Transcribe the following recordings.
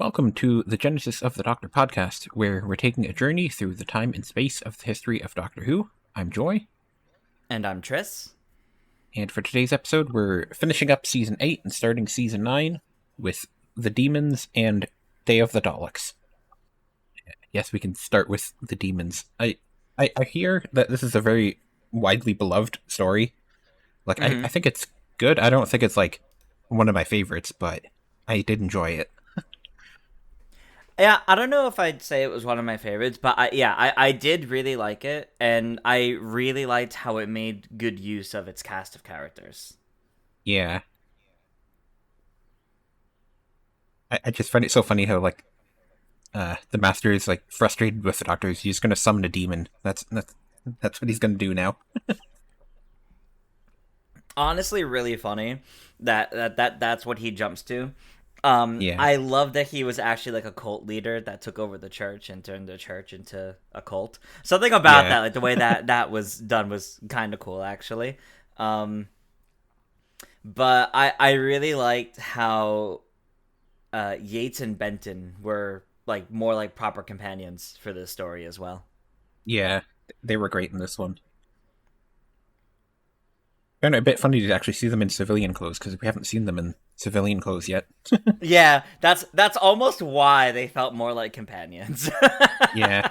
Welcome to the Genesis of the Doctor podcast, where we're taking a journey through the time and space of the history of Doctor Who. I'm Joy. And I'm Triss. And for today's episode, we're finishing up Season 8 and starting Season 9 with the Demons and Day of the Daleks. Yes, we can start with the Demons. I hear that this is a very widely beloved story. I think it's good. I don't think it's, one of my favorites, but I did enjoy it. Yeah, I don't know if I'd say it was one of my favorites, but I did really like it, and I really liked how it made good use of its cast you Yeah. I just find it so funny how, the Master is, frustrated with the Doctor. He's just going to summon a demon. That's what he's going to do now. Honestly, really funny that's what he jumps to. Yeah. I love that he was actually like a cult leader that took over the church and turned the church into a cult. Something about that, like the way that was done was kind of cool, actually. But I really liked how Yates and Benton were more like proper companions for this story as well. Yeah, they were great in this one. And a bit funny to actually see them in civilian clothes, because we haven't seen them in civilian clothes yet. Yeah, that's almost why they felt more like companions. Yeah.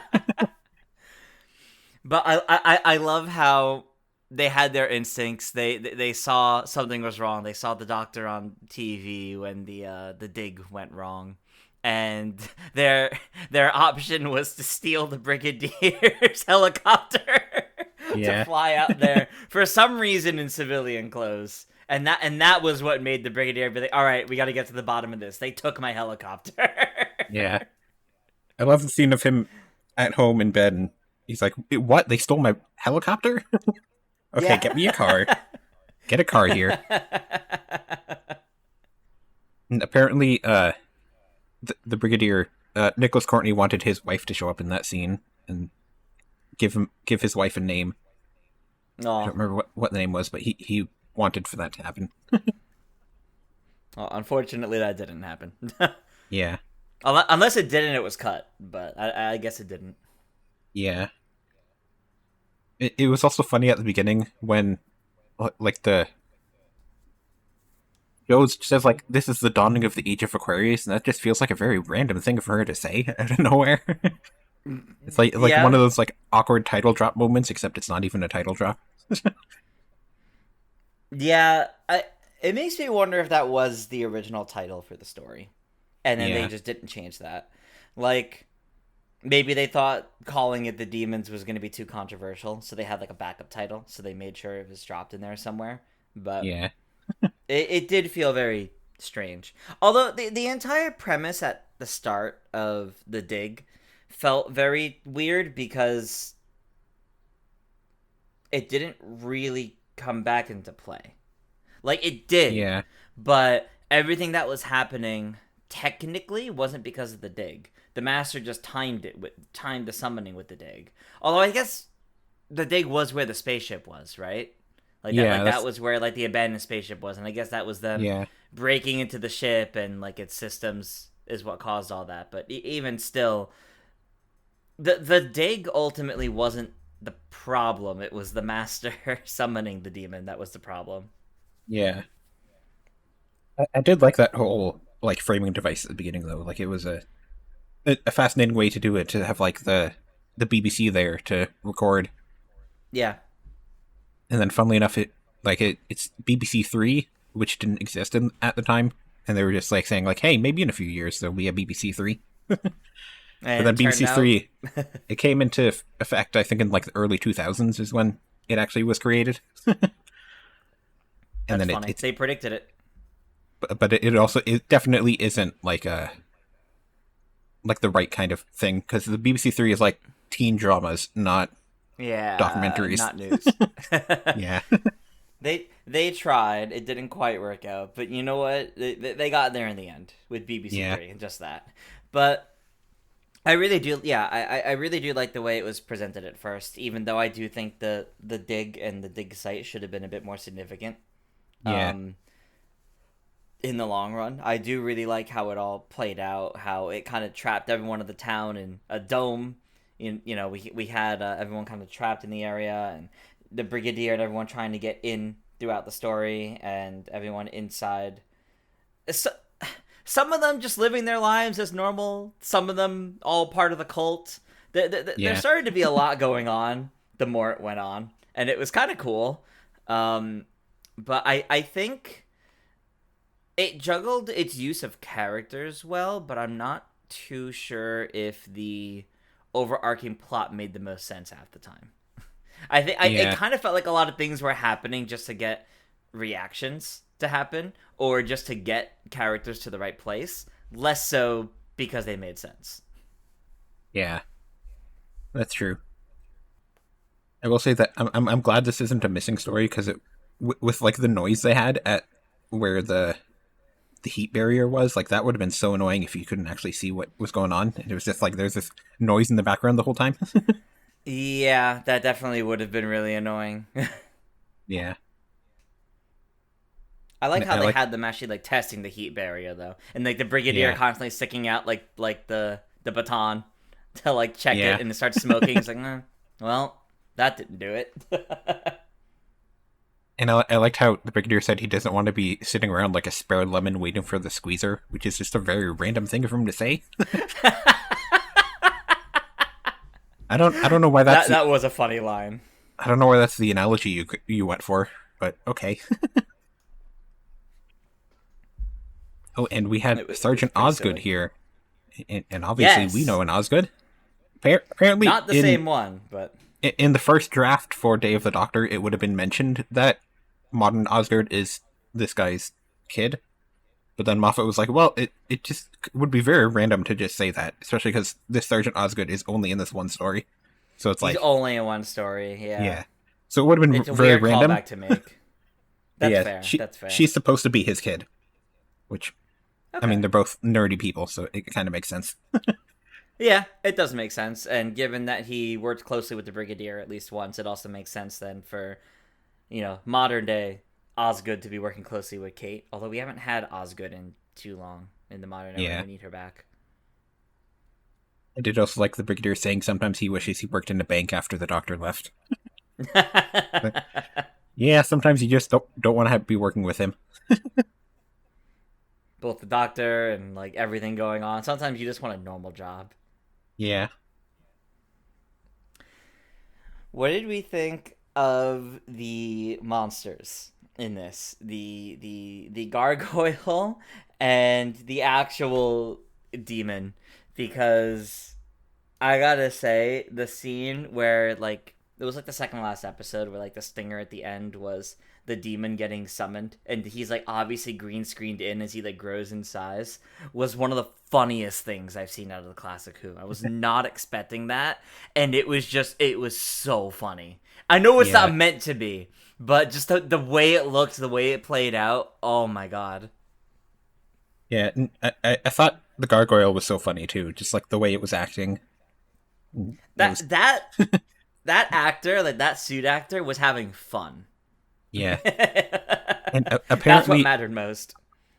But I love how they had their instincts. They saw something was wrong. They saw the Doctor on TV when the dig went wrong, and their option was to steal the Brigadier's helicopter to fly out there for some reason in civilian clothes. And that was what made the Brigadier be like, all right, we got to get to the bottom of this. They took my helicopter. Yeah. I love the scene of him at home in bed, and he's like, what? They stole my helicopter? Okay, yeah. Get me a car. Get a car here. And apparently, the Brigadier, Nicholas Courtney, wanted his wife to show up in that scene and give his wife a name. Aww. I don't remember what the name was, but he wanted for that to happen. Well, unfortunately, that didn't happen. Yeah. Unless it did and it was cut, but I guess it didn't. Yeah. It was also funny at the beginning when, the Jones says, this is the dawning of the age of Aquarius, and that just feels like a very random thing for her to say out of nowhere. It's yeah. One of those, awkward title drop moments, except it's not even a title drop. Yeah, it makes me wonder if that was the original title for the story, and then they just didn't change that. Maybe they thought calling it the Demons was going to be too controversial, so they had a backup title, so they made sure it was dropped in there somewhere. But yeah, it did feel very strange. Although the entire premise at the start of the dig felt very weird because it didn't really come back into play. It did, but everything that was happening technically wasn't because of the dig. The Master just timed the summoning with the dig. Although I guess the dig was where the spaceship was, right? That was where the abandoned spaceship was, and I guess that was them breaking into the ship and its systems is what caused all that. But even still, the dig ultimately wasn't the problem. It was the Master summoning the demon that was the problem. Yeah. I did like that whole framing device at the beginning, though. It was a fascinating way to do it, to have the BBC there to record. Yeah. And then funnily enough, it's BBC 3, which didn't exist at the time, and they were just saying hey, maybe in a few years there'll be a BBC 3. But then BBC 3, it came into effect, I think, in the early 2000s is when it actually was created. And then funny. They predicted it. But it definitely isn't the right kind of thing, because the BBC 3 is teen dramas, not documentaries. Not news. Yeah. They tried. It didn't quite work out. But you know what? They got there in the end with BBC 3 and just that. But I really do, I really do like the way it was presented at first, even though I do think the dig and the dig site should have been a bit more significant. Yeah. in the long run. I do really like how it all played out, how it kind of trapped everyone in the town in a dome. We had everyone kind of trapped in the area, and the Brigadier and everyone trying to get in throughout the story, and everyone inside. So, some of them just living their lives as normal, some of them all part of the cult. There started to be a lot going on the more it went on, and it was kind of cool. But I think it juggled its use of characters well, but I'm not too sure if the overarching plot made the most sense half the time. It kind of felt like a lot of things were happening just to get reactions to happen, or just to get characters to the right place, less so because they made sense. Yeah, that's true. I will say that I'm glad this isn't a missing story, because with like the noise they had at where the heat barrier was, like that would have been so annoying if you couldn't actually see what was going on. It was just like there's this noise in the background the whole time. Yeah, that definitely would have been really annoying. Yeah. I like how they had them actually like testing the heat barrier though, and like the Brigadier constantly sticking out like the baton to like check it, and it starts smoking. It's like, well, that didn't do it. And I liked how the Brigadier said he doesn't want to be sitting around like a spare lemon waiting for the squeezer, which is just a very random thing for him to say. I don't know why that was a funny line. I don't know why that's the analogy you went for, but okay. Oh, and we had Sergeant Osgood here, and obviously we know an Osgood. Apparently, not the same one, but in the first draft for Day of the Doctor, it would have been mentioned that modern Osgood is this guy's kid. But then Moffat was like, well, it just would be very random to just say that, especially because this Sergeant Osgood is only in this one story. So it's he's only in one story, yeah. Yeah. So it would have been very weird random. Callback to make. That's fair. That's fair. She's supposed to be his kid, which, okay. I mean, they're both nerdy people, so it kind of makes sense. Yeah, it does make sense. And given that he worked closely with the Brigadier at least once, it also makes sense then for, modern day Osgood to be working closely with Kate. Although we haven't had Osgood in too long in the modern era. We need her back. I did also like the Brigadier saying sometimes he wishes he worked in a bank after the Doctor left. Yeah, sometimes you just don't want to be working with him. Both the Doctor and like everything going on. Sometimes you just want a normal job. Yeah. What did we think of the monsters in this? The gargoyle and the actual demon, because I gotta say the scene where like it was like the second last episode where like the stinger at the end was the demon getting summoned, and he's like obviously green screened in as he like grows in size, was one of the funniest things I've seen out of the classic Who. I was not expecting that, and it was so funny. I know it's not meant to be, but just the way it looked, the way it played out, oh my god. Yeah, I thought the gargoyle was so funny too, just like the way it was acting. That actor, like that suit actor, was having fun. Yeah. And apparently that's what mattered most.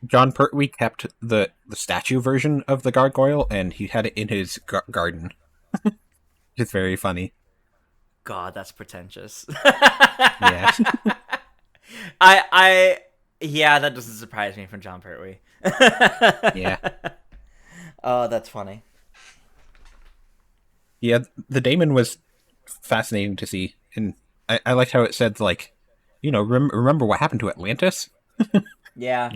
John Pertwee kept the statue version of the gargoyle, and he had it in his garden. It's very funny. God, that's pretentious. Yeah. Yeah, that doesn't surprise me from John Pertwee. Yeah. Oh, that's funny. Yeah, the daemon was fascinating to see, and I liked how it said, like, remember what happened to Atlantis? Yeah,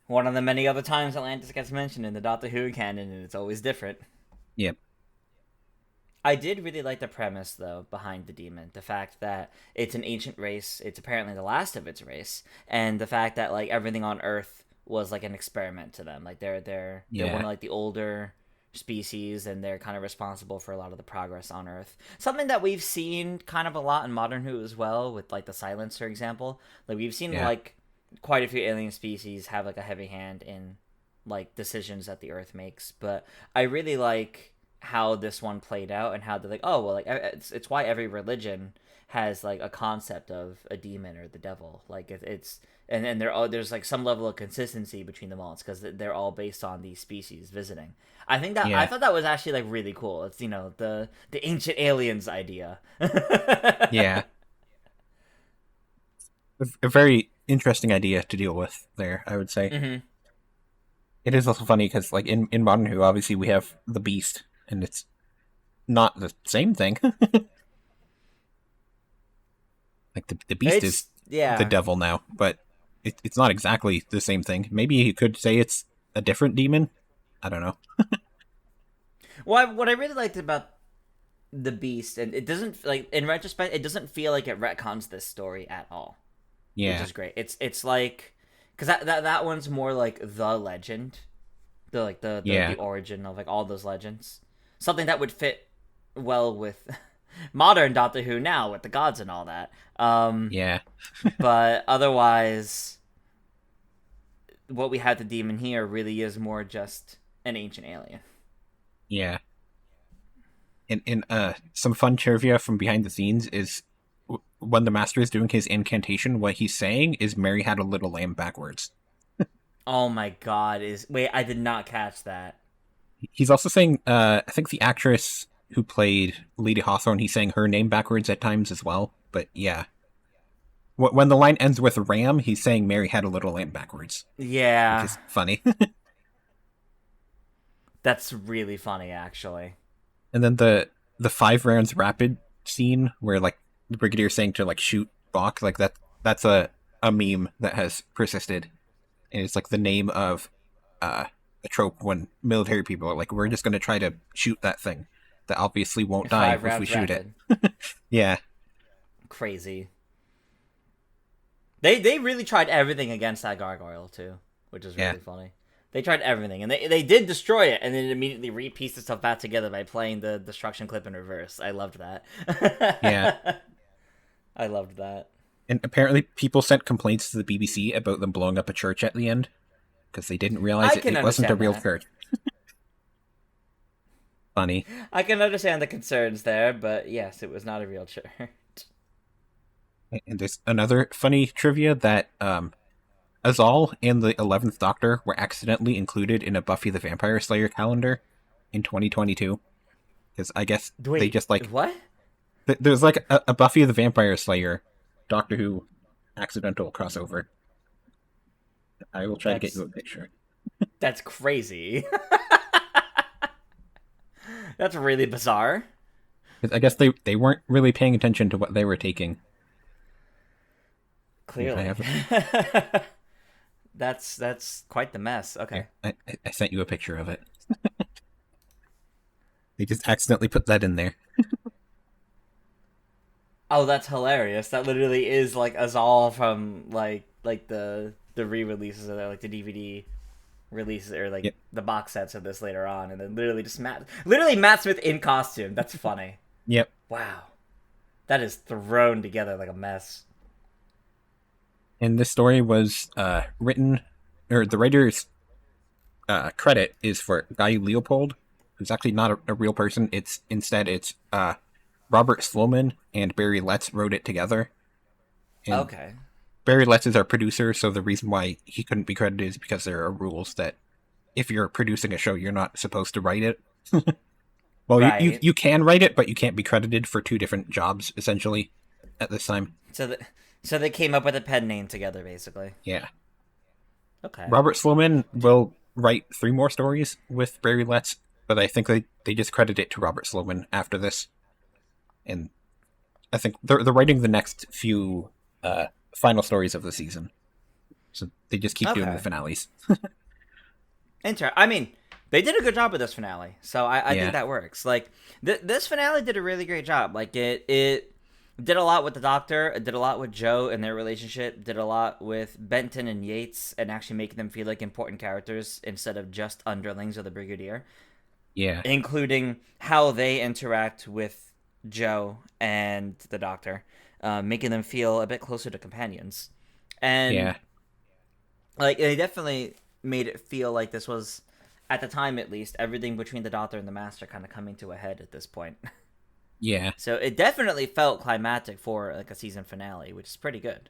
one of the many other times Atlantis gets mentioned in the Doctor Who canon, and it's always different. Yep. I did really like the premise, though, behind the demon. The fact that it's an ancient race, it's apparently the last of its race, and the fact that, like, everything on Earth was, like, an experiment to them. Like, they're one of, like, the older species, and they're kind of responsible for a lot of the progress on Earth. Something that we've seen kind of a lot in Modern Who as well, with, like, the Silence, for example. Like, we've seen, like, quite a few alien species have, like, a heavy hand in, like, decisions that the Earth makes. But I really like how this one played out and how they're like, oh well, like it's why every religion has like a concept of a demon or the devil. Like it's and there's like some level of consistency between them all. It's because they're all based on these species visiting. I thought that was actually like really cool. It's the ancient aliens idea. Yeah, a very interesting idea to deal with there, I would say. Mm-hmm. It is also funny because, like, in Modern Who, obviously we have the Beast, and it's not the same thing. Like, the Beast is the devil now, but it's not exactly the same thing. Maybe you could say it's a different demon. I don't know. Well, what I really liked about the Beast, and it doesn't, like, in retrospect, it doesn't feel like it retcons this story at all. Yeah. Which is great. It's like, because that one's more like the legend, the origin of like all those legends, something that would fit well with modern Doctor Who now with the gods and all that. Yeah. But otherwise, what we had the demon here really is more just an ancient alien. Yeah. And some fun trivia from behind the scenes is when the Master is doing his incantation, what he's saying is "Mary had a little lamb" backwards. Oh my god! Wait, I did not catch that. He's also saying, I think the actress who played Lady Hawthorne, he's saying her name backwards at times as well. But yeah, when the line ends with "ram," he's saying "Mary had a little lamb" backwards. Yeah, which is funny. That's really funny, actually. And then the 5 rounds rapid scene where like the Brigadier saying to like shoot Bach, like that's a meme that has persisted, and it's like the name of a trope when military people are like, we're just going to try to shoot that thing that obviously won't die if we shoot it. Yeah, crazy. They really tried everything against that gargoyle too, which is really funny. They tried everything, and they did destroy it, and then immediately re-pieced itself back together by playing the destruction clip in reverse. I loved that. Yeah. I loved that. And apparently people sent complaints to the BBC about them blowing up a church at the end, because they didn't realize it wasn't a real church. Funny. I can understand the concerns there, but yes, it was not a real church. And there's another funny trivia that Azal and the 11th Doctor were accidentally included in a Buffy the Vampire Slayer calendar in 2022. Because I guess they just like... What? There's like a Buffy the Vampire Slayer Doctor Who accidental crossover. I will try to get you a picture. That's crazy. That's really bizarre. I guess they weren't really paying attention to what they were taking. Clearly. That's quite the mess. Okay. I sent you a picture of it. They just accidentally put that in there. Oh, that's hilarious. That literally is like Azal from like the re-releases of like the DVD releases or like the box sets of this later on, and then literally just Matt Smith in costume. That's funny. Yep. Wow. That is thrown together like a mess. And this story was written, or the writer's credit is for Guy Leopold, who's actually not a real person. Instead it's Robert Sloman and Barry Letts wrote it together. And okay. Barry Letts is our producer, so the reason why he couldn't be credited is because there are rules that if you're producing a show, you're not supposed to write it. Well, right. you can write it, but you can't be credited for 2 different jobs, essentially, at this time. So they came up with a pen name together, basically. Yeah. Okay. Robert Sloman will write 3 more stories with Barry Letts, but I think they just credit it to Robert Sloman after this. And I think they're writing the next few final stories of the season. So they just keep doing the finales. I mean, they did a good job with this finale, so I think that works. Like, this finale did a really great job. Like, it did a lot with the Doctor, it did a lot with Joe and their relationship, did a lot with Benton and Yates, and actually making them feel like important characters instead of just underlings of the Brigadier. Yeah. Including how they interact with Joe and the Doctor, making them feel a bit closer to companions. And, like, they definitely made it feel like this was at the time at least, everything between the Doctor and the Master kind of coming to a head at this point. Yeah. So it definitely felt climactic for like a season finale, which is pretty good.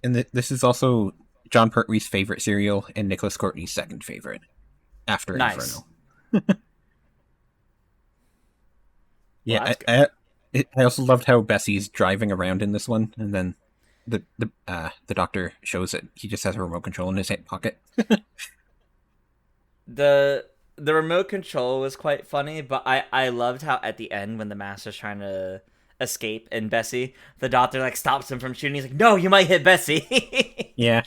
And this is also John Pertwee's favorite serial and Nicholas Courtney's second favorite after Nice. Inferno. Well, Yeah, I also loved how Bessie's driving around in this one, and then the Doctor shows that he just has a remote control in his hip pocket. the remote control was quite funny, but I loved how at the end when the Master's trying to escape and Bessie, the Doctor like stops him from shooting. He's like, "No, you might hit Bessie." Yeah.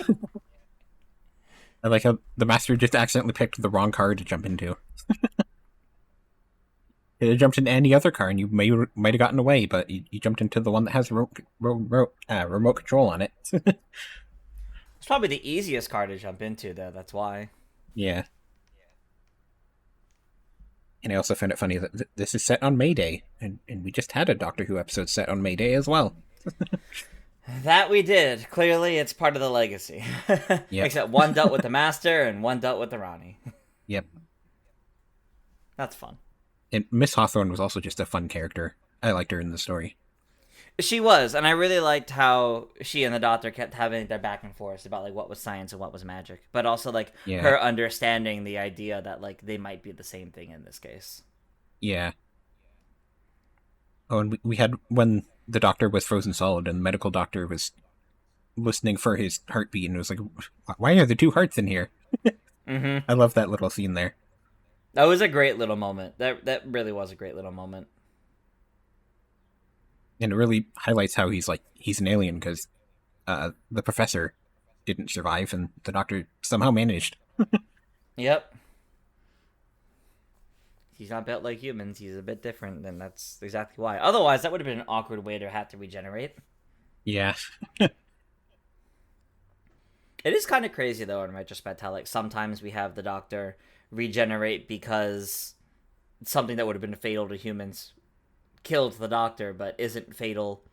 I like how the Master just accidentally picked the wrong car to jump into. It had jumped into any other car and you might have gotten away, but you jumped into the one that has remote control on it. It's probably the easiest car to jump into, though. That's why. Yeah. And I also found it funny that this is set on May Day, and we just had a Doctor Who episode set on May Day as well. That we did. Clearly, it's part of the legacy. Yep. Except one dealt with the Master and one dealt with the Rani. Yep. That's fun. And Miss Hawthorne was also just a fun character. I liked her in the story. She was, and I really liked how she and the Doctor kept having their back and forth about like what was science and what was magic, but also like her understanding the idea that like they might be the same thing in this case. Yeah. Oh, and we had when the Doctor was frozen solid and the medical doctor was listening for his heartbeat and it was like, why are there two hearts in here? Mm-hmm. I love that little scene there. That was a great little moment. That really was a great little moment. And it really highlights how he's an alien because the professor didn't survive and the Doctor somehow managed. Yep. He's not built like humans. He's a bit different, and that's exactly why. Otherwise, that would have been an awkward way to have to regenerate. Yeah. It is kind of crazy, though, in retrospect, how like sometimes we have the Doctor regenerate because something that would have been fatal to humans killed the Doctor, but isn't fatal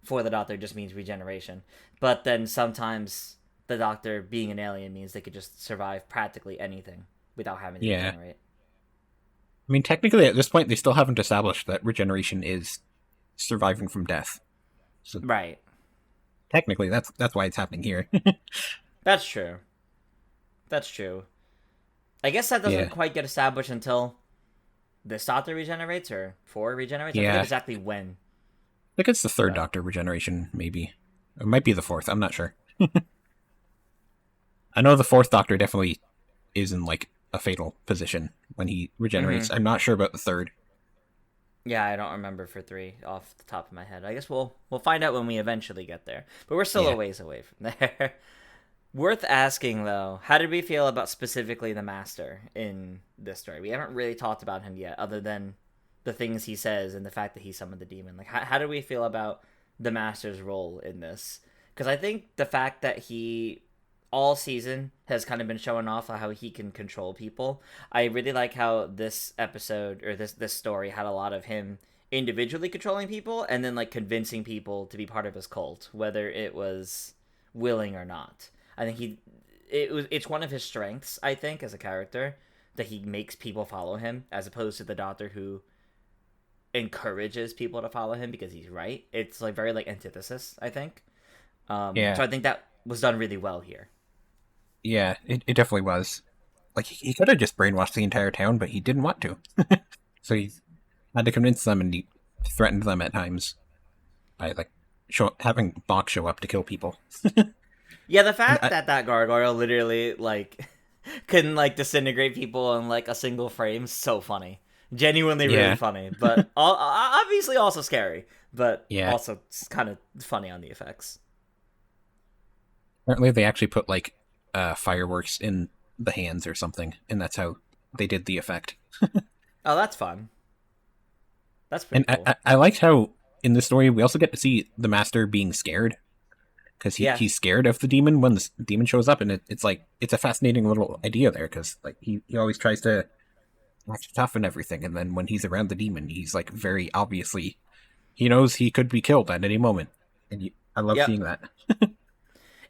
for the Doctor, just means regeneration. But then sometimes the Doctor being an alien means they could just survive practically anything without having to regenerate. I mean, technically at this point they still haven't established that regeneration is surviving from death. So right. Technically that's why it's happening here. That's true. That's true. I guess that doesn't quite get established until this Doctor regenerates or 4 regenerates. I forget exactly when. I think it's the third Doctor regeneration, maybe. It might be the fourth, I'm not sure. I know the fourth Doctor definitely is in like a fatal position when he regenerates. Mm-hmm. I'm not sure about the third. Yeah, I don't remember for 3 off the top of my head. I guess we'll find out when we eventually get there. But we're still a ways away from there. Worth asking, though, how did we feel about specifically the Master in this story? We haven't really talked about him yet, other than the things he says and the fact that he summoned the demon. Like, how do we feel about the Master's role in this? Because I think the fact that he, all season, has kind of been showing off how he can control people. I really like how this episode, or this story, had a lot of him individually controlling people, and then, like, convincing people to be part of his cult, whether it was willing or not. I think it's one of his strengths, I think, as a character, that he makes people follow him, as opposed to the Doctor who encourages people to follow him because he's right. It's like very like antithesis, I think. So I think that was done really well here. Yeah, it definitely was. Like, he could have just brainwashed the entire town, but he didn't want to. So he had to convince them, and he threatened them at times by like having Bach show up to kill people. Yeah, the fact that gargoyle literally, like, couldn't, like, disintegrate people in, like, a single frame is so funny. Genuinely really funny. But obviously also scary. But also kind of funny on the effects. Apparently they actually put, like, fireworks in the hands or something. And that's how they did the effect. Oh, that's fun. That's pretty cool. I liked how, in this story, we also get to see the Master being scared. Because he's scared of the demon when the demon shows up, and it's like it's a fascinating little idea there. Because like he always tries to act tough and everything, and then when he's around the demon, he's like very obviously he knows he could be killed at any moment, and I love seeing that.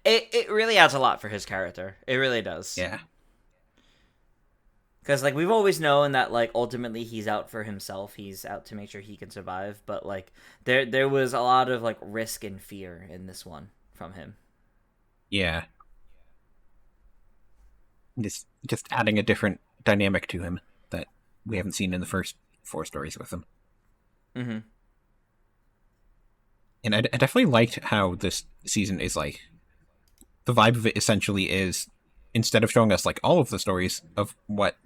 It really adds a lot for his character. It really does. Yeah. Because like we've always known that like ultimately he's out for himself. He's out to make sure he can survive. But like there was a lot of like risk and fear in this one from him. Yeah. Just adding a different dynamic to him that we haven't seen in the first 4 stories with him. Mm-hmm. And I definitely liked how this season is like, the vibe of it essentially is, instead of showing us like all of the stories of what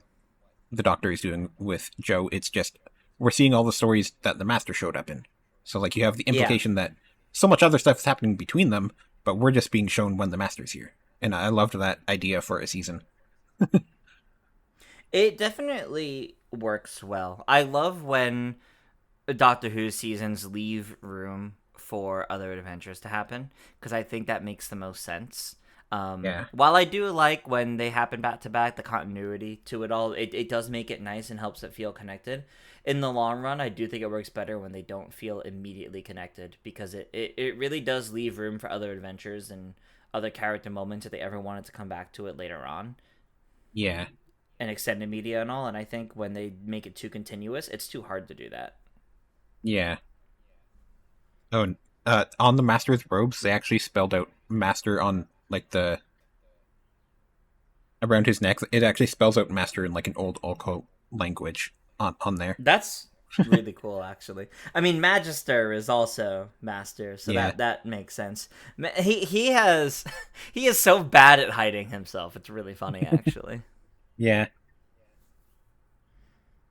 the Doctor is doing with Joe, it's just we're seeing all the stories that the Master showed up in. So like you have the Yeah. implication that so much other stuff is happening between them, but we're just being shown when the Master's here. And I loved that idea for a season. It definitely works well. I love when Doctor Who seasons leave room for other adventures to happen because I think that makes the most sense. Yeah. While I do like when they happen back to back, the continuity to it all, it does make it nice and helps it feel connected. In the long run, I do think it works better when they don't feel immediately connected because it really does leave room for other adventures and other character moments if they ever wanted to come back to it later on Yeah. and extended media and all. And I think when they make it too continuous, it's too hard to do that. Yeah. Oh, and, on the Master's robes, they actually spelled out Master on like the around his neck. It actually spells out Master in like an old Olco language on there. That's really cool, actually. I mean, Magister is also Master, so Yeah. that makes sense. He has he is so bad at hiding himself. It's really funny, actually. Yeah.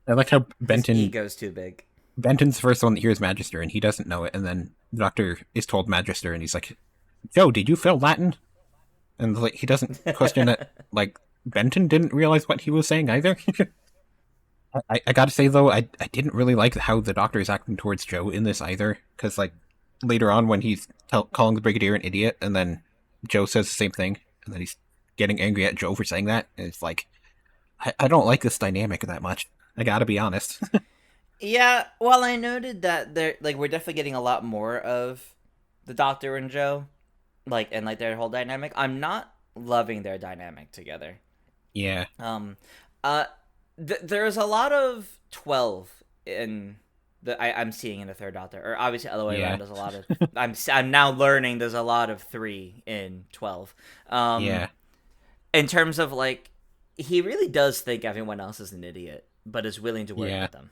I like how His ego's too big. Benton's the first one that hears Magister, and he doesn't know it, and then the Doctor is told Magister, and he's like, Joe, did you fail Latin? And like he doesn't question that, like, Benton didn't realize what he was saying either. I gotta say, though, I didn't really like how the Doctor is acting towards Joe in this either, because, like, later on when he's calling the Brigadier an idiot, and then Joe says the same thing, and then he's getting angry at Joe for saying that, and it's like, I don't like this dynamic that much. I gotta be honest. Yeah, well, I noted that we're definitely getting a lot more of the Doctor and Joe, like and like their whole dynamic. I'm not loving their dynamic together. Yeah. Um, uh, there's a lot of 12 in I'm seeing in the third Doctor, or obviously other way Yeah. around. There's a lot of I'm now learning there's a lot of 3 in 12. Yeah. In terms of like, he really does think everyone else is an idiot, but is willing to work Yeah. with them.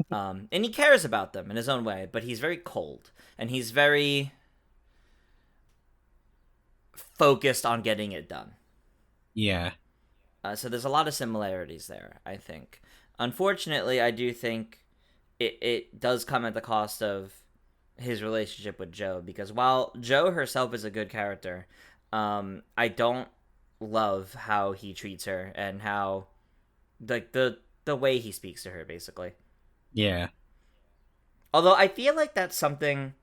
And he cares about them in his own way, but he's very cold and he's very focused on getting it done. Yeah. So there's a lot of similarities there, I think. Unfortunately, I do think it does come at the cost of his relationship with Joe, because while Joe herself is a good character, I don't love how he treats her and how like the way he speaks to her, basically. Yeah. Although I feel like that's something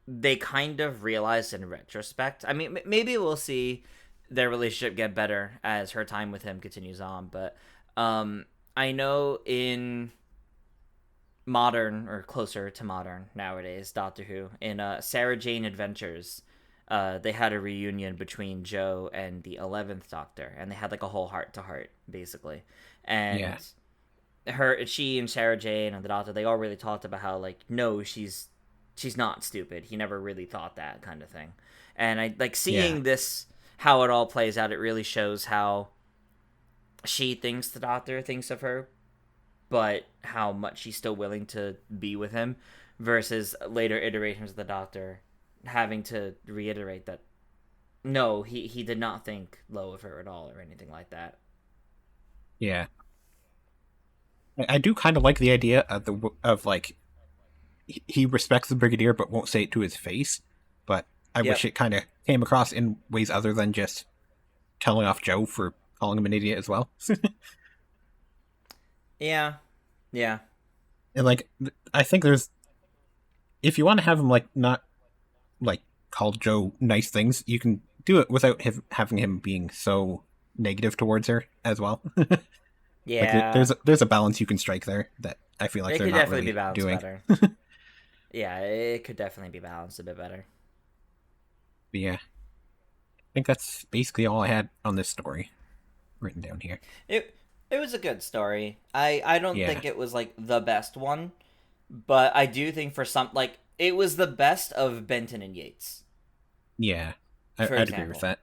they kind of realized in retrospect. I mean, maybe we'll see their relationship get better as her time with him continues on, but I know in modern, or closer to modern nowadays, Doctor Who, in Sarah Jane Adventures, they had a reunion between Joe and the 11th Doctor, and they had like a whole heart to heart, basically. And she and Sarah Jane and the Doctor, they all really talked about how like, no, she's not stupid. He never really thought that, kind of thing. And I like seeing this, how it all plays out. It really shows how she thinks the Doctor thinks of her, but how much she's still willing to be with him, versus later iterations of the Doctor having to reiterate that no, he did not think low of her at all or anything like that. Yeah. I do kind of like the idea of like he respects the Brigadier but won't say it to his face. But I wish it kind of came across in ways other than just telling off Joe for calling him an idiot as well. Yeah. And like I think there's, if you want to have him like not like call Joe nice things, you can do it without having him being so negative towards her as well. Yeah. Like there's a balance you can strike there that I feel like it they're could not definitely really be balanced doing. better. Yeah, it could definitely be balanced a bit better. But yeah, I think that's basically all I had on this story. written down here. It was a good story. I don't Yeah. think it was like the best one, but I do think for some like it was the best of Benton and Yates. Yeah, For I'd agree with example, that.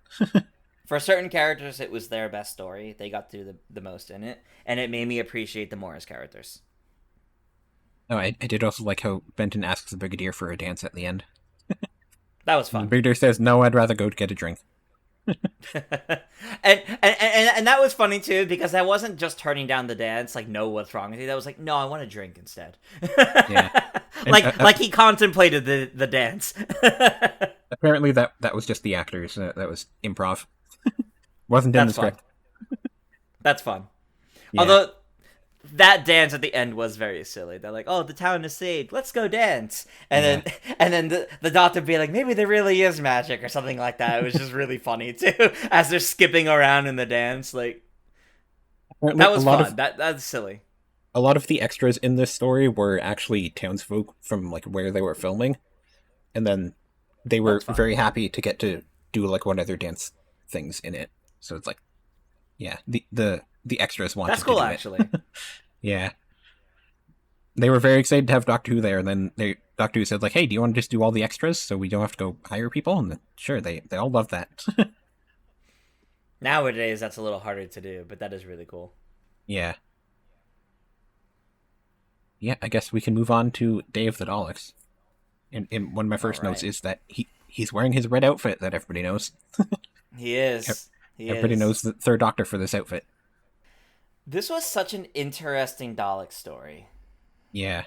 for certain characters, it was their best story. They got to do the most in it, and it made me appreciate the Morris characters. Oh, I did also like how Benton asks the Brigadier for a dance at the end. That was And the fun. Brigadier says, "No, I'd rather go to get a drink." And that was funny too because I wasn't just turning down the dance like no what's wrong with you. That was like no I want to drink instead. Yeah, and, like he contemplated the dance. apparently that was just the actors. That was improv. Wasn't in the That's fun. script. That's fun. Yeah, Although that dance at the end was very silly. They're like, "Oh, the town is saved. Let's go dance." And then the doctor be like, "Maybe there really is magic or something like that." It was just really funny too as they're skipping around in the dance. Like apparently that was fun. That's silly. a lot of the extras in this story were actually townsfolk from like where they were filming, and then they were That's fun. very happy to get to do like one of their dance things in it. So it's like, yeah, the extras wanted That's to cool do actually. it. Yeah, they were very excited to have Doctor Who there, and then Doctor Who said like, "Hey, do you want to just do all the extras so we don't have to go hire people?" And then, sure, they all love that. Nowadays, that's a little harder to do, but that is really cool. Yeah, yeah. I guess we can move on to Day of the Daleks. And one of my All first notes right. is that he's wearing his red outfit that everybody knows. He is. He Everybody is. knows the Third Doctor for this outfit. This was such an interesting Dalek story. Yeah,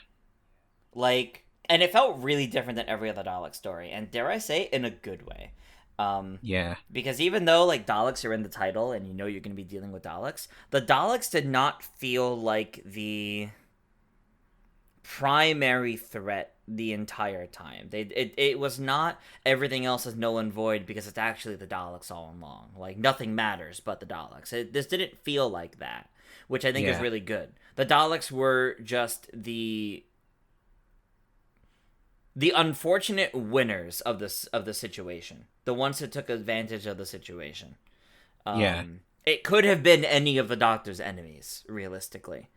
Like, and it felt really different than every other Dalek story, and dare I say, in a good way. yeah, Because even though like Daleks are in the title, and you know you're going to be dealing with Daleks, the Daleks did not feel like the primary threat the entire time. It was not everything else is null and void because it's actually the Daleks all along. Like nothing matters but the Daleks. This didn't feel like that, which I think is yeah, really good. The Daleks were just the unfortunate winners of the situation, the ones who took advantage of the situation. yeah, It could have been any of the Doctor's enemies, realistically,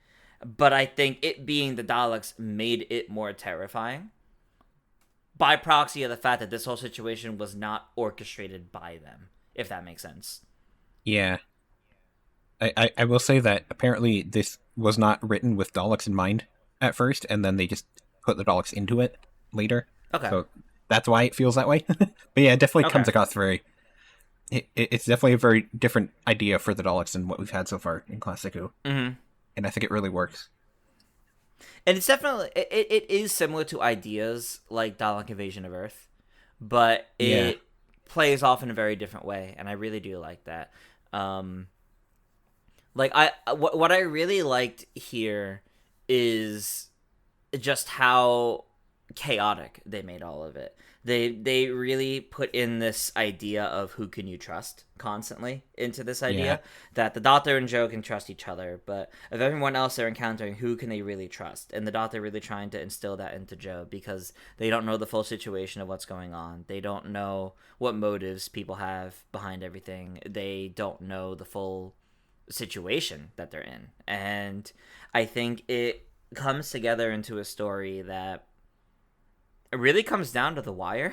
but I think it being the Daleks made it more terrifying by proxy of the fact that this whole situation was not orchestrated by them, if that makes sense. yeah. I will say that apparently this was not written with Daleks in mind at first, and then they just put the Daleks into it later. Okay. So that's why it feels that way. But yeah, it definitely Okay. comes across very. It's definitely a very different idea for the Daleks than what we've had so far in Classic Who, Mm-hmm. and I think it really works. And it's definitely it is similar to ideas like Dalek Invasion of Earth, but Yeah, it plays off in a very different way, and I really do like that. Um, like what I really liked here is just how chaotic they made all of it. They really put in this idea of who can you trust constantly into this yeah, idea that the Doctor and Joe can trust each other, but of everyone else they're encountering, who can they really trust? And the Doctor really trying to instill that into Joe because they don't know the full situation of what's going on. They don't know what motives people have behind everything. They don't know the full situation that they're in. And I think it comes together into a story that it really comes down to the wire,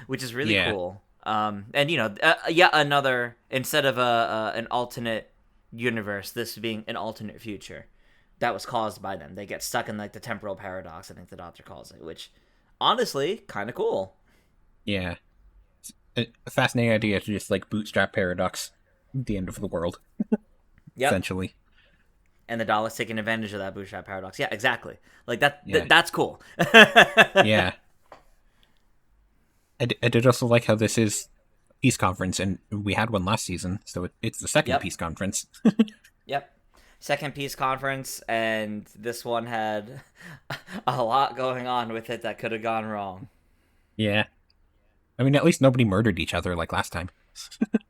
which is really yeah, cool. And you know, yet another instead of an alternate universe, this being an alternate future that was caused by them. They get stuck in like the temporal paradox, I think the Doctor calls it, which honestly kind of cool. yeah. It's a fascinating idea to just like bootstrap paradox, the end of the world, Yep. essentially. And the Daleks taking advantage of that bootstrap paradox. Yeah, exactly. Like that. Yeah, That's cool. yeah. I did also like how this is peace conference, and we had one last season, so it's the second Yep. peace conference. Yep. Second peace conference, and this one had a lot going on with it that could have gone wrong. Yeah, I mean, at least nobody murdered each other like last time.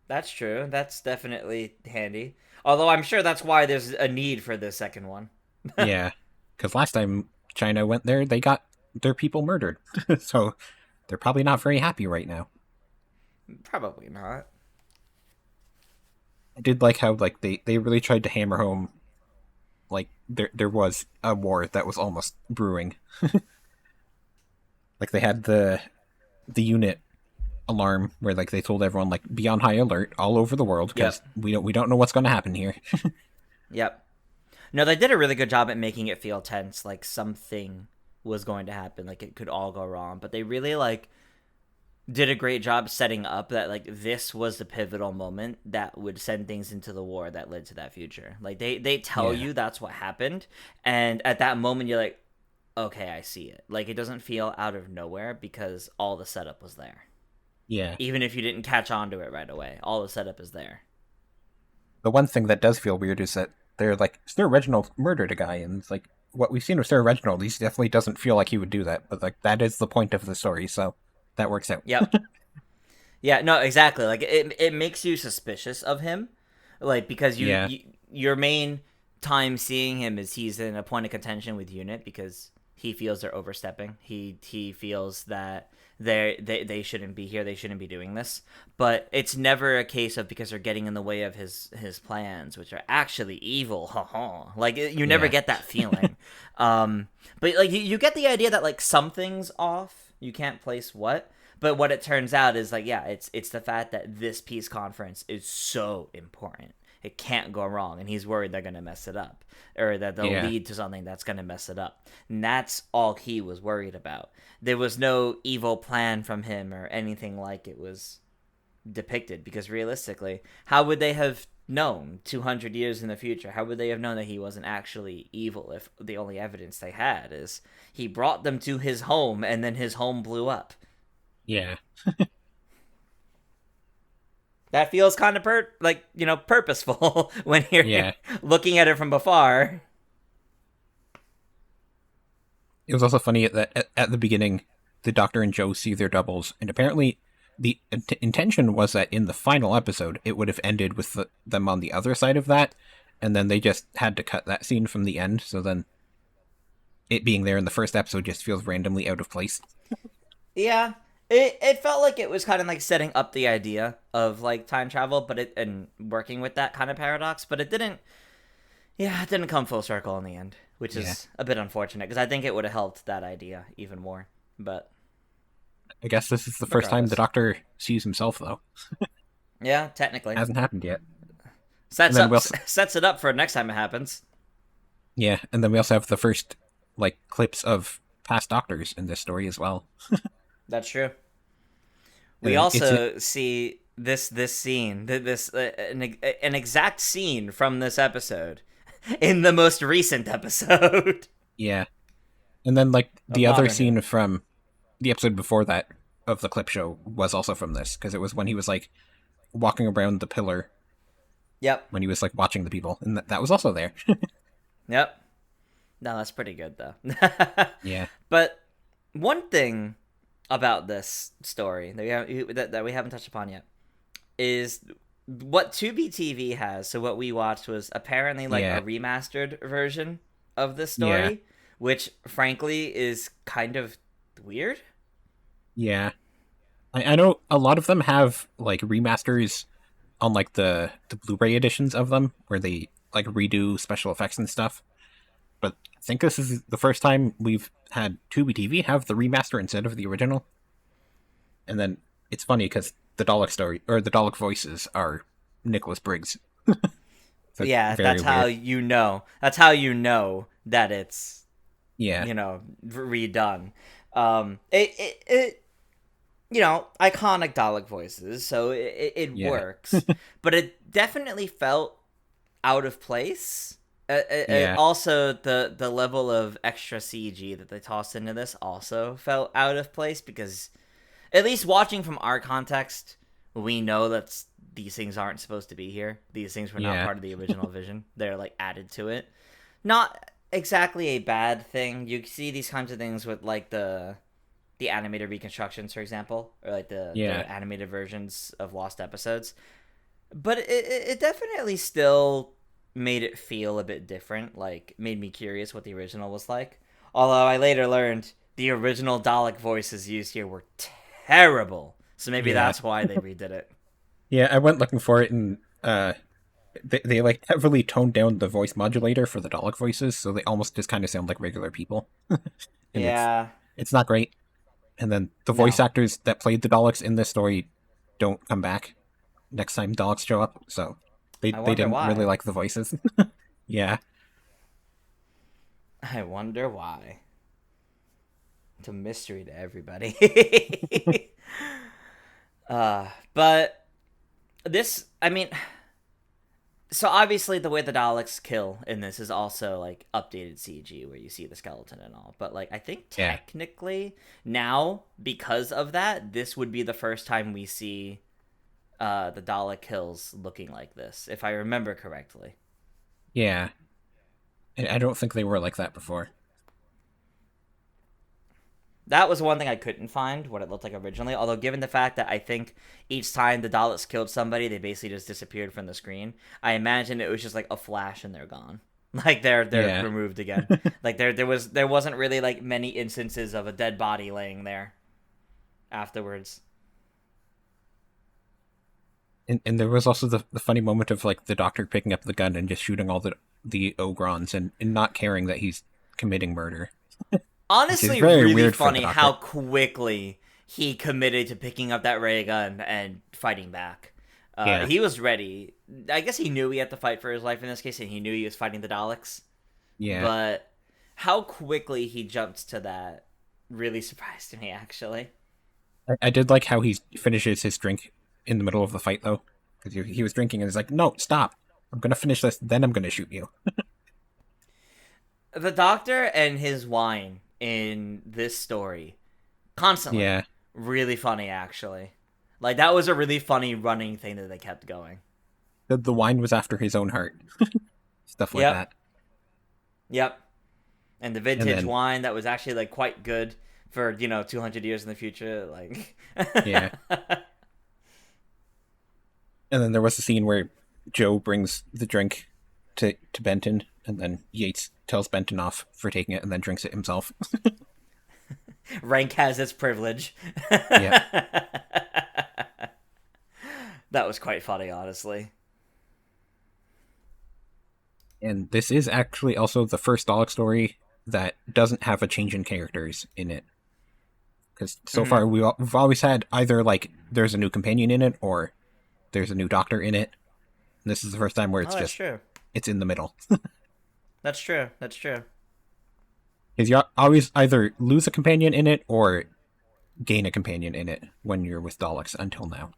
That's true. That's definitely handy. Although I'm sure that's why there's a need for the second one. Yeah, because last time China went there, they got their people murdered, so they're probably not very happy right now. Probably not. I did like how like they really tried to hammer home like there was a war that was almost brewing. Like they had the unit alarm where like they told everyone like be on high alert all over the world because Yep. we don't know what's going to happen here. Yep. No, they did a really good job at making it feel tense, like something was going to happen, like it could all go wrong. But they really like did a great job setting up that like this was the pivotal moment that would send things into the war that led to that future. Like they tell Yeah. you that's what happened, and at that moment you're like, okay, I see it. Like it doesn't feel out of nowhere because all the setup was there. Yeah. Even if you didn't catch on to it right away, all the setup is there. The one thing that does feel weird is that they're like Sir Reginald murdered a guy, and it's like what we've seen with Sir Reginald, he definitely doesn't feel like he would do that. But like that is the point of the story, so that works out. Yep. Yeah, no, exactly. Like it makes you suspicious of him, like because Yeah. your main time seeing him is he's in a point of contention with Unit because he feels they're overstepping. He feels that they shouldn't be here. They shouldn't be doing this. But it's never a case of because they're getting in the way of his plans, which are actually evil. Ha ha. Like you never Yeah. get that feeling. But like you get the idea that like something's off. You can't place what. But what it turns out is like, yeah, it's the fact that this peace conference is so important. It can't go wrong, and he's worried they're gonna mess it up, or that they'll Yeah. lead to something that's gonna mess it up. And that's all he was worried about. There was no evil plan from him or anything like it was depicted, because realistically, how would they have known 200 years in the future? How would they have known that he wasn't actually evil if the only evidence they had is he brought them to his home and then his home blew up? Yeah. That feels kind of purposeful when you're Yeah. looking at it from afar. It was also funny that at the beginning, the Doctor and Joe see their doubles, and apparently the intention was that in the final episode, it would have ended with them on the other side of that, and then they just had to cut that scene from the end, so then it being there in the first episode just feels randomly out of place. Yeah, it felt like it was kind of like setting up the idea of like time travel, but it and working with that kind of paradox, but it didn't. Yeah, it didn't come full circle in the end, which Yeah. is a bit unfortunate because I think it would have helped that idea even more. But I guess this is the first time the regardless, Doctor sees himself, though. yeah, technically Hasn't happened yet. And sets then up we'll, sets it up for next time it happens. yeah, and then we also have the first, like, clips of past Doctors in this story as well. That's true. And We then it's also see this scene, this an exact scene from this episode in the most recent episode yeah. And then, like, of the other Modern Who. scene from the episode before that of the clip show was also from this, because it was when he was, like, walking around the pillar Yep, when he was, like, watching the people, and that was also there. yep. No, that's pretty good though. Yeah. But one thing about this story that we haven't touched upon yet is what Tubi TV has. So what we watched was apparently like Yeah. a remastered version of this Yeah. story, which frankly is kind of weird. Yeah. I know a lot of them have, like, remasters on, like, the Blu-ray editions of them, where they, like, redo special effects and stuff. But I think this is the first time we've had Tubi TV have the remaster instead of the original. And then it's funny because the Dalek story or the Dalek voices are Nicholas Briggs. So Yeah, very that's how weird. you know. That's how you know that it's Yeah, redone. It iconic Dalek voices, so it yeah, works, but it definitely felt out of place. yeah, Also, the level of extra CG that they tossed into this also felt out of place because, at least watching from our context, we know that these things aren't supposed to be here. These things were not yeah, part of the original vision. They're like added to it. Not exactly a bad thing. You see these kinds of things with like the animated reconstructions, for example, or like yeah, the animated versions of lost episodes. But it definitely still made it feel a bit different, like made me curious what the original was like. Although I later learned the original Dalek voices used here were terrible. So maybe yeah. that's why they redid it. Yeah, I went looking for it, and they like heavily toned down the voice modulator for the Dalek voices, so they almost just kind of sound like regular people, and Yeah. it's not great. And then the voice No. actors that played the Daleks in this story don't come back next time Daleks show up, so I they wonder didn't really why. like the voices. Yeah, I wonder why. It's a mystery to everybody. But this, I mean, so obviously the way the Daleks kill in this is also like updated CG where you see the skeleton and all. But like I think yeah, technically now because of that, this would be the first time we see the Dalek kills looking like this, if I remember correctly. yeah. I don't think they were like that before. That was one thing I couldn't find what it looked like originally. Although, given the fact that I think each time the Daleks killed somebody, they basically just disappeared from the screen. I imagine it was just like a flash and they're gone. Like they're Yeah, removed again. Like there wasn't really like many instances of a dead body laying there afterwards. and there was also the funny moment of like the Doctor picking up the gun and just shooting all the Ogrons and not caring that he's committing murder, which is Honestly, very really weird for the funny how Doctor. quickly he committed to picking up that ray gun and fighting back. Yeah, He was ready. I guess he knew he had to fight for his life in this case, and he knew he was fighting the Daleks. yeah. But how quickly he jumped to that really surprised me, actually. I did like how he finishes his drink in the middle of the fight though, because he was drinking and he's like, "No, stop! I'm gonna finish this, then I'm gonna shoot you." The Doctor and his wine in this story, constantly, Yeah, really funny, actually. Like, that was a really funny running thing that they kept going. the wine was after his own heart, stuff like Yep, that. yep. And the And vintage then wine that was actually, like, quite good for, 200 years in the future. Like, yeah, and then there was a scene where Joe brings the drink to Benton, and then Yates tells Benton off for taking it, and then drinks it himself. rank has its privilege. Yep. That was quite funny, honestly. And this is actually also the first Dalek story that doesn't have a change in characters in it. Because so Mm-hmm. far we've always had either like there's a new companion in it or there's a new Doctor in it. And this is the first time where Oh, it's that's just true. it's in the middle. That's true. That's true. Because you always either lose a companion in it or gain a companion in it when you're with Daleks until now.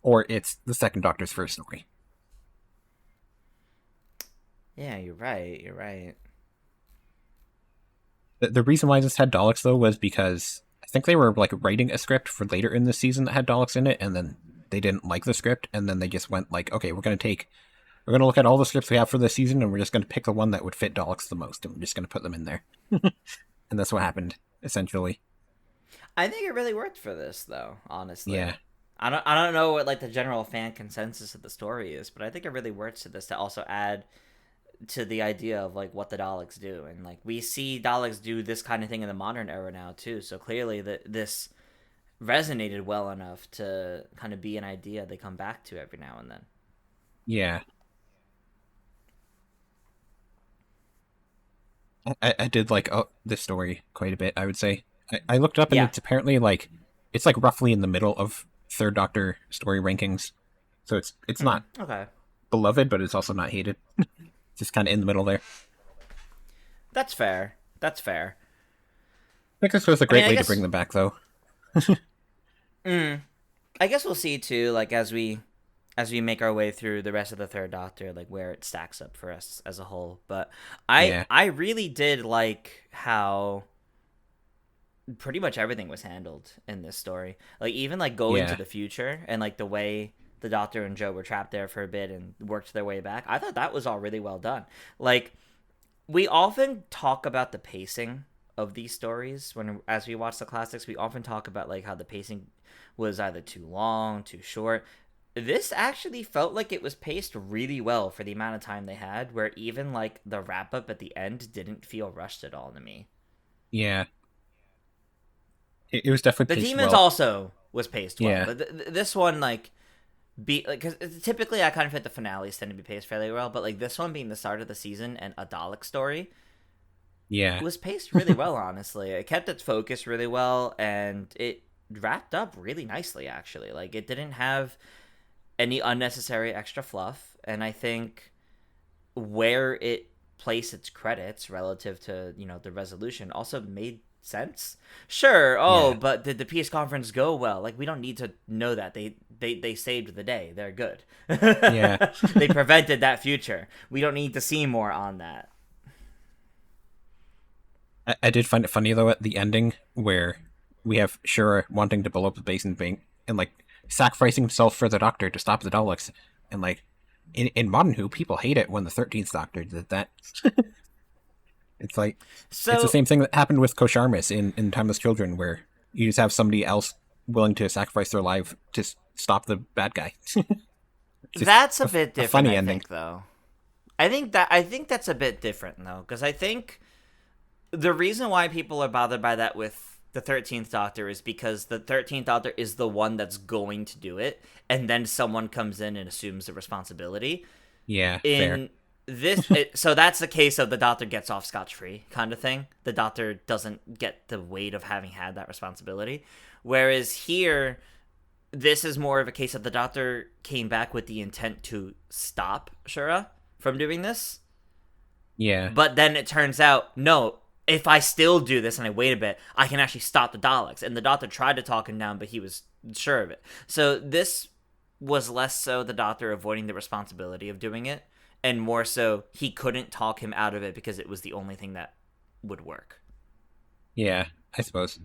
Or it's the second Doctor's first story. Yeah, you're right. You're right. The reason why this had Daleks though was because I think they were like writing a script for later in the season that had Daleks in it, and then they didn't like the script, and then they just went like, okay, we're gonna look at all the scripts we have for this season, and we're just gonna pick the one that would fit Daleks the most, and we're just gonna put them in there. And that's what happened essentially. I think it really worked for this, though. Honestly, Yeah, I don't know what like the general fan consensus of the story is, but I think it really works to this to also add to the idea of like what the Daleks do, and like we see Daleks do this kind of thing in the modern era now too. So clearly that this resonated well enough to kind of be an idea they come back to every now and then. yeah. I did like this story quite a bit. I would say I looked up and Yeah. it's apparently like it's like roughly in the middle of Third Doctor story rankings, so it's not Okay. beloved, but it's also not hated. Just kind of in the middle there. That's fair. That's fair. I think this was a I mean, great way to bring them back, though. I guess we'll see too, like as we make our way through the rest of the Third Doctor, like where it stacks up for us as a whole. But I Yeah, I really did like how pretty much everything was handled in this story. Like even like going to yeah, the future and like the way the Doctor and Joe were trapped there for a bit and worked their way back. I thought that was all really well done. Like we often talk about the pacing of these stories when as we watch the classics, we often talk about like how the pacing was either too long, too short. This actually felt like it was paced really well for the amount of time they had, where even like the wrap up at the end didn't feel rushed at all to me. yeah. It was definitely The paced Demons well. also was paced well, Yeah, but this one, like, be like, because typically I kind of hit the finales tend to be paced fairly well, but like this one being the start of the season and a Dalek story, Yeah. was paced really well. Honestly, it kept its focus really well, and it wrapped up really nicely. Actually, like it didn't have any unnecessary extra fluff, and I think where it placed its credits relative to the resolution also made sense. Sure. Oh, Yeah. but did the peace conference go well? Like, we don't need to know that. They saved the day. They're good. Yeah. They prevented that future. We don't need to see more on that. I did find it funny though at the ending where we have Shura wanting to blow up the basin bank and like sacrificing himself for the Doctor to stop the Daleks, and like in Modern Who, people hate it when the 13th Doctor did that. It's like it's the same thing that happened with Kosharmis in Timeless Children, where you just have somebody else willing to sacrifice their life to stop the bad guy. That's a bit different. Funny I ending, think, though. I think that's a bit different though, because I think the reason why people are bothered by that with the 13th Doctor is because the 13th Doctor is the one that's going to do it, and then someone comes in and assumes the responsibility. Yeah, fair. So that's the case of the Doctor gets off scotch-free kind of thing. The Doctor doesn't get the weight of having had that responsibility. Whereas here, this is more of a case of the Doctor came back with the intent to stop Shura from doing this. Yeah. But then it turns out, no, if I still do this and I wait a bit, I can actually stop the Daleks. And the Doctor tried to talk him down, but he was sure of it. So this was less so the Doctor avoiding the responsibility of doing it, and more so he couldn't talk him out of it because it was the only thing that would work. Yeah, I suppose.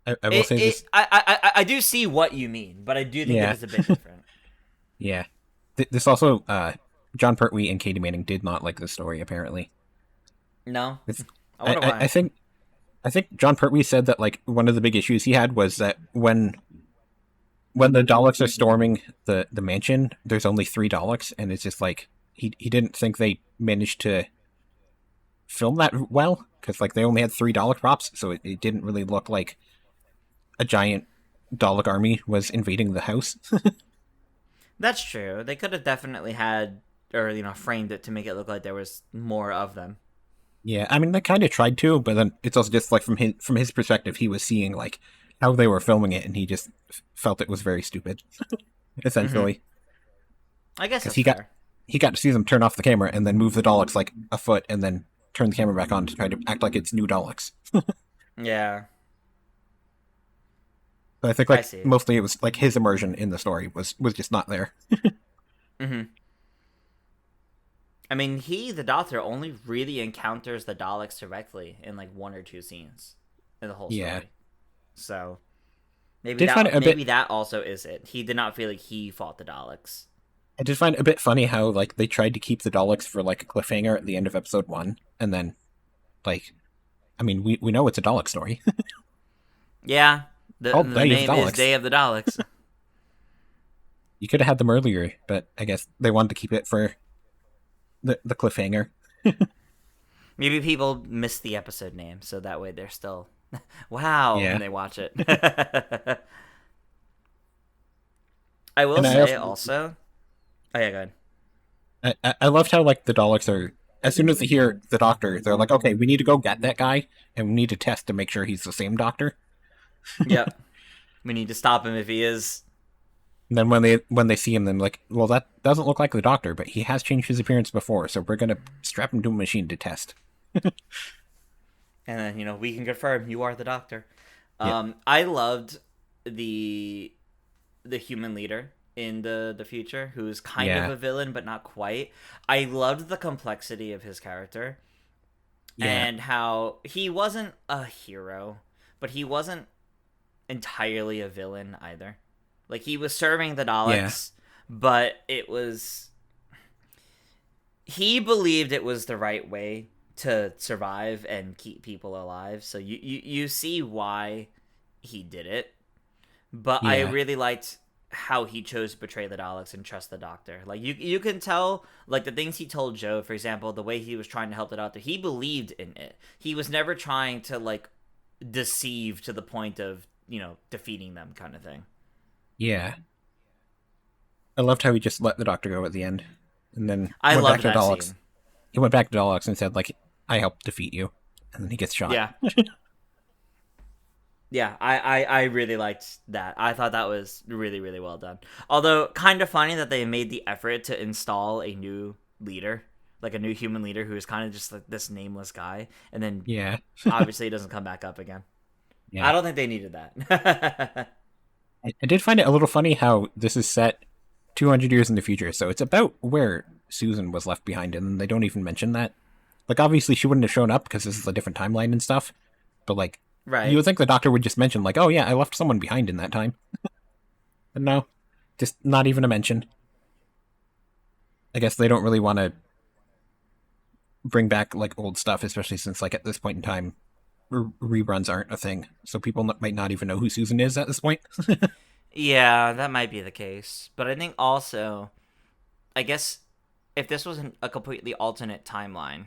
I will say this. I do see what you mean, but I do think it is a bit different. Yeah. This also, John Pertwee and Katie Manning did not like this story, apparently. No? I wonder why. I think John Pertwee said that like one of the big issues he had was that when the Daleks are storming the mansion, there's only 3 Daleks, and it's just like he didn't think they managed to film that well, because like they only had 3 Dalek props, so it didn't really look like a giant Dalek army was invading the house. That's true. They could have definitely had, or framed it to make it look like there was more of them. Yeah, I mean they kind of tried to, but then it's also just like from his perspective, he was seeing like how they were filming it, and he just felt it was very stupid, essentially. Mm-hmm. I guess that's fair. He got to see them turn off the camera and then move the Daleks like a foot, and then turn the camera back on to try to act like it's new Daleks. Yeah. But I think like mostly it was like his immersion in the story was just not there. Mm-hmm. I mean, the Doctor, only really encounters the Daleks directly in like 1 or 2 scenes in the whole story. Yeah. So maybe that also is it. He did not feel like he fought the Daleks. I did find it a bit funny how like they tried to keep the Daleks for like a cliffhanger at the end of episode 1, and then like, I mean, we know it's a Dalek story. Yeah. The name is Day of the Daleks. You could have had them earlier, but I guess they wanted to keep it for the cliffhanger. Maybe people missed the episode name, so that way they're still wow when they watch it. I will say also. Oh yeah, go ahead. I loved how like the Daleks are, as soon as they hear the Doctor, they're like, okay, we need to go get that guy, and we need to test to make sure he's the same Doctor. Yep. We need to stop him if he is. And then when they see him, then like, well, that doesn't look like the Doctor, but he has changed his appearance before, so we're gonna strap him to a machine to test. And then we can confirm you are the Doctor. Yeah. I loved the human leader in the future, who's kind of a villain but not quite. I loved the complexity of his character, and how he wasn't a hero, but he wasn't entirely a villain either. Like, he was serving the Daleks, but it was... He believed it was the right way to survive and keep people alive, so you see why he did it. But I really liked how he chose to betray the Daleks and trust the Doctor. Like, you can tell, like, the things he told Joe, for example, the way he was trying to help the Doctor, he believed in it. He was never trying to, like, deceive to the point of, defeating them kind of thing. Yeah. I loved how he just let the Doctor go at the end, and then I went back loved to that Daleks. scene. He went back to Daleks and said, like, "I helped defeat you," and then he gets shot. Yeah. Yeah, I really liked that. I thought that was really, really well done. Although, kind of funny that they made the effort to install a new leader, like a new human leader who is kind of just like this nameless guy, and then Yeah, obviously he doesn't come back up again. yeah. I don't think they needed that. I did find it a little funny how this is set 200 years in the future, so it's about where Susan was left behind, and they don't even mention that. Like, obviously, she wouldn't have shown up because this is a different timeline and stuff, but, like, Right. you would think the Doctor would just mention, like, oh, yeah, I left someone behind in that time. But no, just not even a mention. I guess they don't really want to bring back, like, old stuff, especially since, like, at this point in time, reruns aren't a thing, so people might not even know who Susan is at this point. Yeah, that might be the case. But I think also, I guess, if this wasn't a completely alternate timeline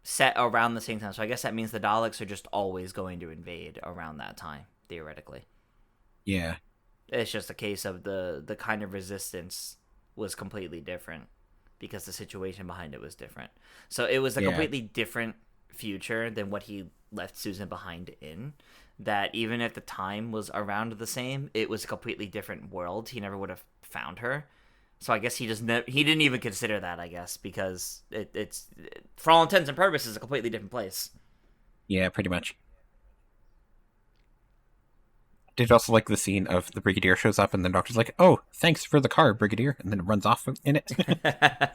set around the same time, so I guess that means the Daleks are just always going to invade around that time, theoretically. Yeah. It's just a case of the kind of resistance was completely different because the situation behind it was different. So it was a completely different future than what he left Susan behind in. That even if the time was around the same, it was a completely different world. He never would have found her. So I guess he didn't even consider that, I guess, because it's for all intents and purposes a completely different place. Yeah, pretty much. Did also like the scene of the Brigadier shows up and the Doctor's like, "Oh, thanks for the car, Brigadier," and then it runs off in it.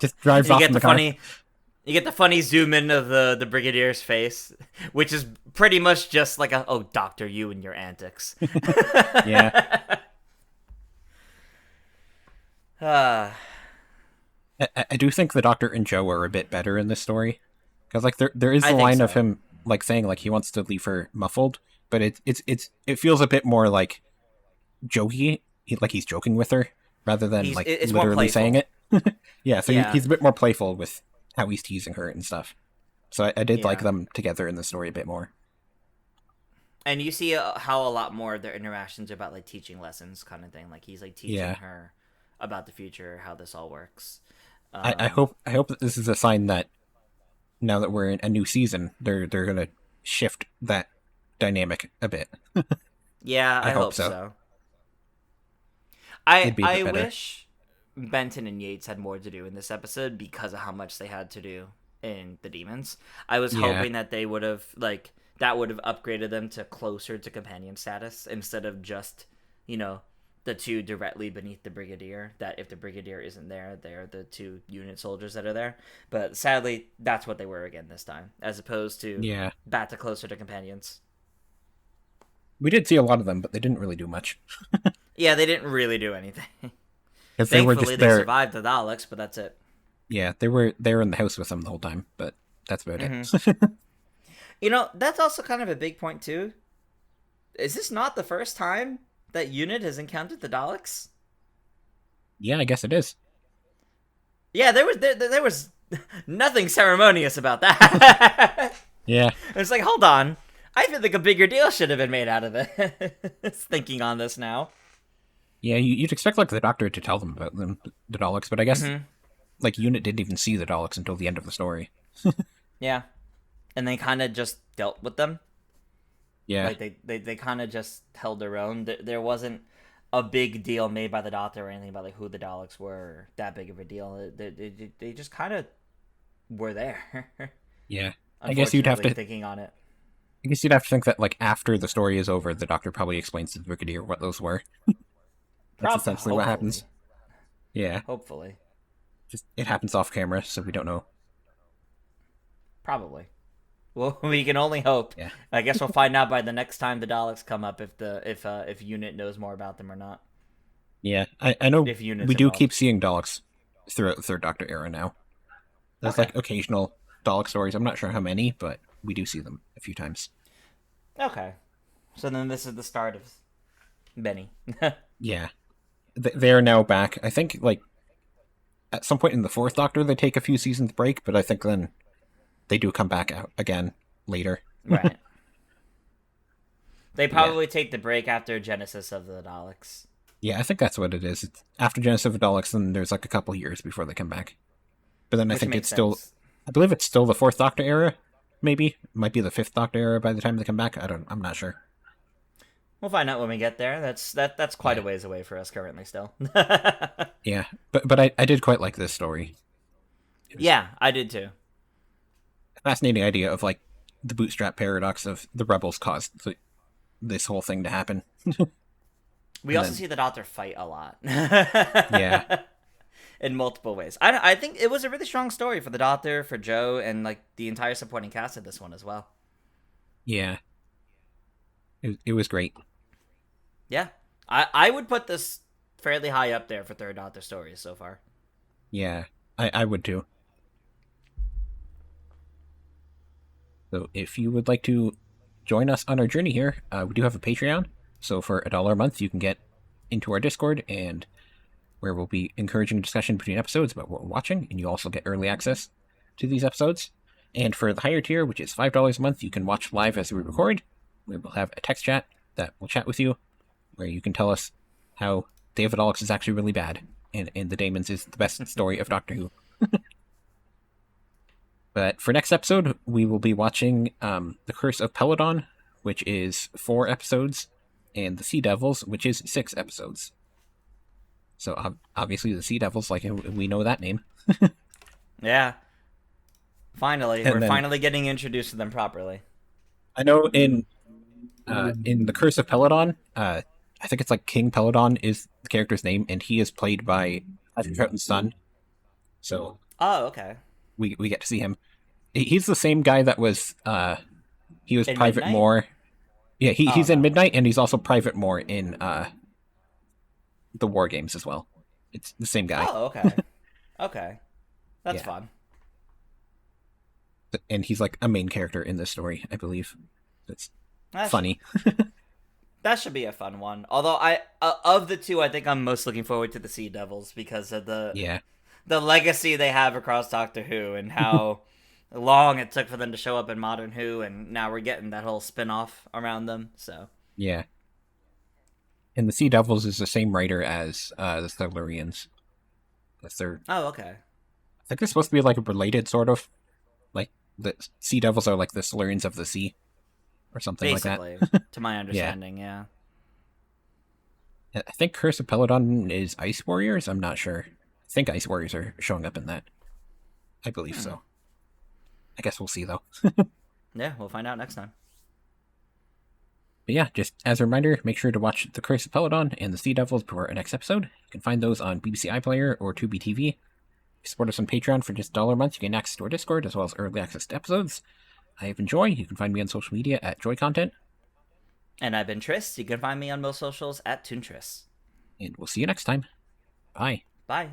Just drives off in the car. You get the funny zoom in of the Brigadier's face, which is pretty much just like "Oh, Doctor, you and your antics." Yeah. I do think the Doctor and Jo are a bit better in this story, because like there is the line of him like saying like he wants to leave her muffled, but it feels a bit more like jokey, like he's joking with her rather than it's literally saying it. Yeah, so he's a bit more playful with how he's teasing her and stuff. So I did like them together in the story a bit more. And you see how a lot more of their interactions are about like teaching lessons kind of thing. Like he's like teaching her about the future, how this all works. I hope that this is a sign that now that we're in a new season, they're gonna shift that dynamic a bit. Yeah, I hope so. I wish Benton and Yates had more to do in this episode because of how much they had to do in the Demons. I was hoping that they would have that would have upgraded them to closer to companion status instead of just, the two directly beneath the Brigadier, that if the Brigadier isn't there, they're the two unit soldiers that are there. But sadly, that's what they were again this time, as opposed to back to closer to companions. We did see a lot of them, but they didn't really do much. Yeah, they didn't really do anything. Thankfully, they survived the Daleks, but that's it. Yeah, they were in the house with them the whole time, but that's about it. That's also kind of a big point, too. Is this not the first time that unit has encountered the Daleks? Yeah, I guess it is. Yeah, there was nothing ceremonious about that. Yeah. It's like, hold on. I feel like a bigger deal should have been made out of it. Thinking on this now. Yeah, you'd expect like the Doctor to tell them about the Daleks, but I guess like unit didn't even see the Daleks until the end of the story. Yeah, and they kind of just dealt with them. Yeah, like they kind of just held their own. There wasn't a big deal made by the Doctor or anything about like who the Daleks were, or that big of a deal. They just kind of were there. Yeah, I guess you'd have to thinking on it. I guess you'd have to think that like after the story is over, the Doctor probably explains to the Brigadier what those were. That's essentially what happens. Yeah. Hopefully. Just it happens off camera, so we don't know. Probably. Well, we can only hope. Yeah. I guess we'll find out by the next time the Daleks come up if Unit knows more about them or not. Yeah, I know we do keep seeing Daleks throughout the Third Doctor era now. There's like occasional Dalek stories. I'm not sure how many, but we do see them a few times. Okay. So then this is the start of many. Yeah. They are now back. I think, like, at some point in the Fourth Doctor, they take a few seasons break, but I think then they do come back out again later. Right. They probably take the break after Genesis of the Daleks. Yeah, I think that's what it is. It's after Genesis of the Daleks, then there's like a couple years before they come back. But then I think it's still, I believe it's still the Fourth Doctor era, maybe. It might be the Fifth Doctor era by the time they come back. I'm not sure. We'll find out when we get there. That's quite a ways away for us currently still. Yeah, but I did quite like this story. Yeah, I did too. Fascinating idea of like the bootstrap paradox of the rebels caused this whole thing to happen. We also see the Doctor fight a lot. Yeah. In multiple ways. I think it was a really strong story for the Doctor, for Joe, and like the entire supporting cast of this one as well. Yeah. It was great. Yeah. I would put this fairly high up there for third Doctor stories so far. Yeah, I would too. So if you would like to join us on our journey here, we do have a Patreon. So for $1 a month, you can get into our Discord, and where we'll be encouraging discussion between episodes about what we're watching, and you also get early access to these episodes. And for the higher tier, which is $5 a month, you can watch live as we record. We will have a text chat that will chat with you, where you can tell us how Day of the Daleks is actually really bad, and the Dæmons is the best story of Doctor Who. But for next episode, we will be watching The Curse of Peladon, which is 4 episodes, and The Sea Devils, which is 6 episodes. So obviously the Sea Devils, like we know that name. Yeah. Finally, we're finally getting introduced to them properly. I know in The Curse of Peladon, I think it's like King Peladon is the character's name, and he is played by Patrick Troughton's son. So okay. We get to see him. He's the same guy that was he was in Private Midnight? Moore. Yeah, he's in Midnight, and he's also Private Moore in the War Games as well. It's the same guy. Oh, okay. Okay. That's fun. And he's like a main character in this story, I believe. That's funny. That should be a fun one. Although of the two, I think I'm most looking forward to the Sea Devils because of the legacy they have across Doctor Who and how long it took for them to show up in Modern Who, and now we're getting that whole spin-off around them. So yeah. And the Sea Devils is the same writer as the Silurians. Oh, okay. I think they're supposed to be like related, sort of. Like the Sea Devils are like the Silurians of the sea, or something basically, like that. To my understanding, yeah. I think Curse of Peladon is Ice Warriors. I'm not sure. I think Ice Warriors are showing up in that. I believe so. I guess we'll see, though. Yeah, we'll find out next time. But yeah, just as a reminder, make sure to watch The Curse of Peladon and The Sea Devils before our next episode. You can find those on BBC iPlayer or Tubi TV. If you support us on Patreon for just $1 a month, you gain access to our Discord, as well as early access to episodes. I have been Joy. You can find me on social media at JoyContent. And I've been Tris. You can find me on most socials at ToonTris. And we'll see you next time. Bye. Bye.